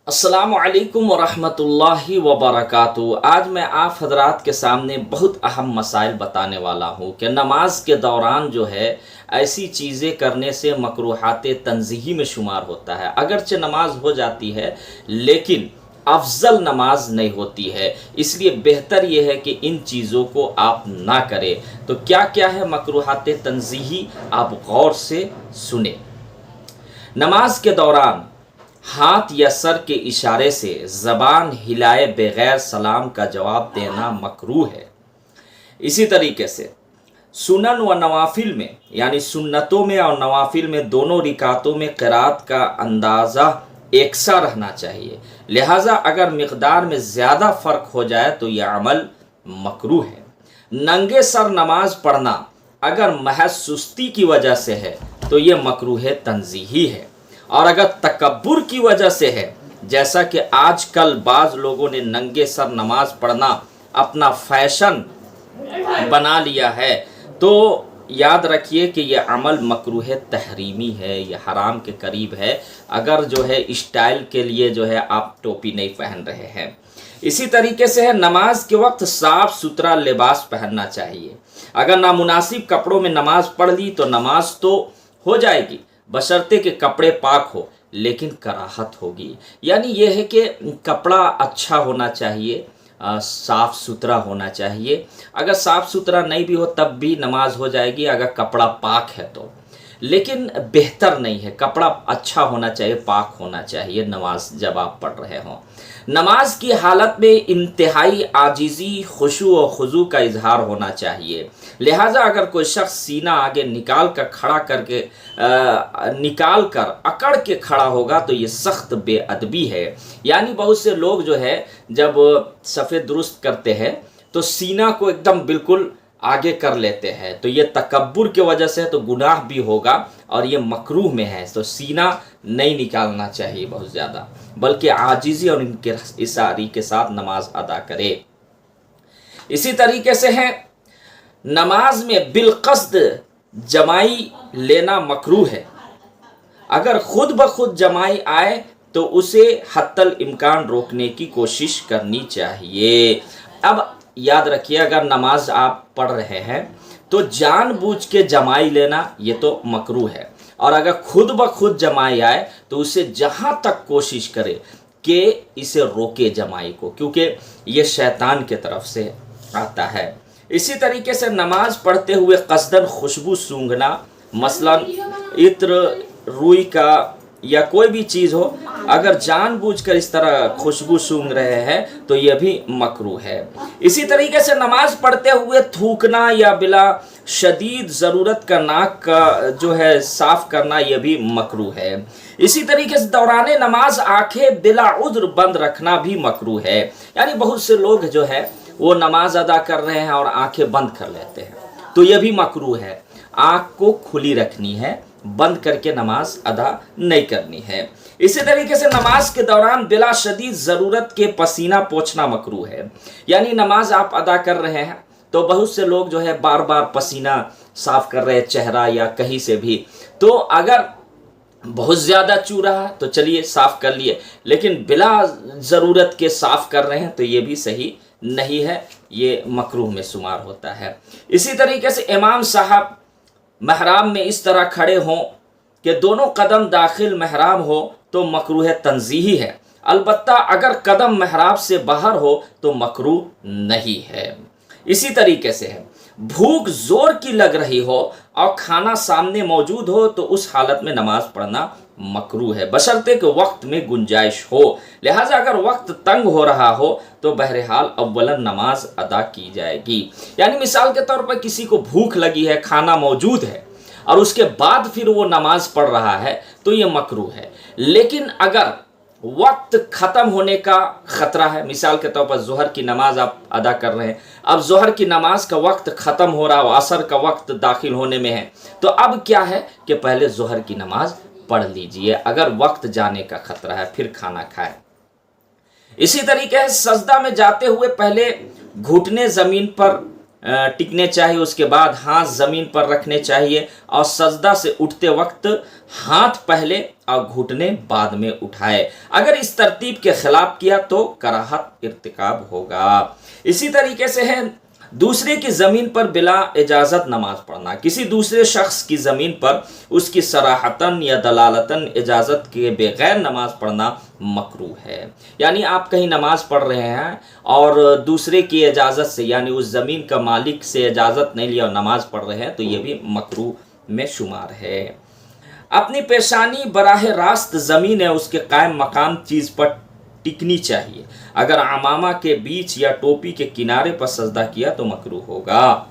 السلام علیکم ورحمۃ وبرکاتہ۔ آج میں آپ حضرات کے سامنے بہت اہم مسائل بتانے والا ہوں کہ نماز کے دوران جو ہے ایسی چیزیں کرنے سے مکروہات تنزیہی میں شمار ہوتا ہے۔ اگرچہ نماز ہو جاتی ہے لیکن افضل نماز نہیں ہوتی ہے، اس لیے بہتر یہ ہے کہ ان چیزوں کو آپ نہ کریں۔ تو کیا کیا ہے مکروہات تنزیہی، آپ غور سے سنیں۔ نماز کے دوران ہاتھ یا سر کے اشارے سے زبان ہلائے بغیر سلام کا جواب دینا مکروہ ہے۔ اسی طریقے سے سنن و نوافل میں یعنی سنتوں میں اور نوافل میں دونوں رکعتوں میں قرات کا اندازہ یکساں رہنا چاہیے، لہٰذا اگر مقدار میں زیادہ فرق ہو جائے تو یہ عمل مکروہ ہے۔ ننگے سر نماز پڑھنا اگر محض سستی کی وجہ سے ہے تو یہ مکروہ تنزیہی ہے، اور اگر تکبر کی وجہ سے ہے، جیسا کہ آج کل بعض لوگوں نے ننگے سر نماز پڑھنا اپنا فیشن بنا لیا ہے، تو یاد رکھیے کہ یہ عمل مکروہ تحریمی ہے، یہ حرام کے قریب ہے، اگر جو ہے اسٹائل کے لیے جو ہے آپ ٹوپی نہیں پہن رہے ہیں۔ اسی طریقے سے ہے نماز کے وقت صاف ستھرا لباس پہننا چاہیے۔ اگر نامناسب کپڑوں میں نماز پڑھ لی تو نماز تو ہو جائے گی بشرطے کہ کپڑے پاک ہو، لیکن کراہت ہوگی۔ یعنی یہ ہے کہ کپڑا اچھا ہونا چاہیے، صاف ستھرا ہونا چاہیے۔ اگر صاف ستھرا نہیں بھی ہو تب بھی نماز ہو جائے گی اگر کپڑا پاک ہے تو، لیکن بہتر نہیں ہے، کپڑا اچھا ہونا چاہیے، پاک ہونا چاہیے نماز جب آپ پڑھ رہے ہوں۔ نماز کی حالت میں انتہائی عاجزی، خشوع و خضوع کا اظہار ہونا چاہیے، لہٰذا اگر کوئی شخص سینہ آگے نکال کر اکڑ کے کھڑا ہوگا تو یہ سخت بے ادبی ہے۔ یعنی بہت سے لوگ جو ہے جب صفیں درست کرتے ہیں تو سینہ کو ایک دم بالکل آگے کر لیتے ہیں، تو یہ تکبر کی وجہ سے تو گناہ بھی ہوگا اور یہ مکروہ میں ہے، تو سینہ نہیں نکالنا چاہیے بہت زیادہ، بلکہ عاجزی اور انکساری کے ساتھ نماز ادا کرے۔ اسی طریقے سے ہے نماز میں بالقصد جمائی لینا مکروہ ہے۔ اگر خود بخود جمائی آئے تو اسے حتی الامکان روکنے کی کوشش کرنی چاہیے۔ اب یاد رکھیے اگر نماز آپ پڑھ رہے ہیں تو جان بوجھ کے جمائی لینا یہ تو مکروہ ہے، اور اگر خود بخود جمائی آئے تو اسے جہاں تک کوشش کرے کہ اسے روکے جمائی کو، کیونکہ یہ شیطان کی طرف سے آتا ہے۔ اسی طریقے سے نماز پڑھتے ہوئے قصداً خوشبو سونگھنا، مثلا عطر، روئی کا یا کوئی بھی چیز ہو، اگر جان بوجھ کر اس طرح خوشبو سونگھ رہے ہیں تو یہ بھی مکروہ ہے۔ اسی طریقے سے نماز پڑھتے ہوئے تھوکنا یا بلا شدید ضرورت کا ناک کا جو ہے صاف کرنا یہ بھی مکروہ ہے۔ اسی طریقے سے دوران نماز آنکھیں بلا عذر بند رکھنا بھی مکروہ ہے۔ یعنی بہت سے لوگ جو ہے وہ نماز ادا کر رہے ہیں اور آنکھیں بند کر لیتے ہیں، تو یہ بھی مکروہ ہے۔ آنکھ کو کھلی رکھنی ہے، بند کر کے نماز ادا نہیں کرنی ہے۔ اسی طریقے سے نماز کے دوران بلا شدید ضرورت کے پسینہ پوچھنا مکروہ ہے۔ یعنی نماز آپ ادا کر رہے ہیں تو بہت سے لوگ جو ہے بار بار پسینہ صاف کر رہے ہیں چہرہ یا کہیں سے بھی، تو اگر بہت زیادہ چو رہا تو چلیے صاف کر لیے، لیکن بلا ضرورت کے صاف کر رہے ہیں تو یہ بھی صحیح نہیں ہے، یہ مکروہ میں شمار ہوتا ہے۔ اسی طریقے سے امام صاحب محراب میں اس طرح کھڑے ہوں کہ دونوں قدم داخل محراب ہو تو مکروہ تنزیہی ہے، البتہ اگر قدم محراب سے باہر ہو تو مکروہ نہیں ہے۔ اسی طریقے سے ہے بھوک زور کی لگ رہی ہو اور کھانا سامنے موجود ہو تو اس حالت میں نماز پڑھنا مکروہ ہے، بشرطے کہ وقت میں گنجائش ہو، لہٰذا اگر وقت تنگ ہو رہا ہو تو بہرحال اولاً نماز ادا کی جائے گی۔ یعنی مثال کے طور پر کسی کو بھوک لگی ہے، کھانا موجود ہے اور اس کے بعد پھر وہ نماز پڑھ رہا ہے تو یہ مکروہ ہے۔ لیکن اگر وقت ختم ہونے کا خطرہ ہے، مثال کے طور پر ظہر کی نماز آپ ادا کر رہے ہیں، اب ظہر کی نماز کا وقت ختم ہو رہا ہے، عصر کا وقت داخل ہونے میں ہے، تو اب کیا ہے کہ پہلے ظہر کی نماز پڑھ لیجئے اگر وقت جانے کا خطرہ ہے، پھر کھانا کھائیں۔ اسی طریقے سے سجدہ میں جاتے ہوئے پہلے گھٹنے زمین پر ٹکنے چاہیے، اس کے بعد ہاتھ زمین پر رکھنے چاہیے، اور سجدہ سے اٹھتے وقت ہاتھ پہلے اور گھٹنے بعد میں اٹھائے۔ اگر اس ترتیب کے خلاف کیا تو کراہت ارتکاب ہوگا۔ اسی طریقے سے ہے دوسرے کی زمین پر بلا اجازت نماز پڑھنا۔ کسی دوسرے شخص کی زمین پر اس کی صراحتاً یا دلالتاً اجازت کے بغیر نماز پڑھنا مکروہ ہے۔ یعنی آپ کہیں نماز پڑھ رہے ہیں اور دوسرے کی اجازت سے، یعنی اس زمین کا مالک سے اجازت نہیں لیا اور نماز پڑھ رہے ہیں، تو یہ بھی مکروہ میں شمار ہے۔ اپنی پیشانی براہ راست زمین ہے اس کے قائم مقام چیز پر ٹکنی چاہیے۔ اگر عمامہ کے بیچ یا ٹوپی کے کنارے پر سجدہ کیا تو مکروہ ہوگا۔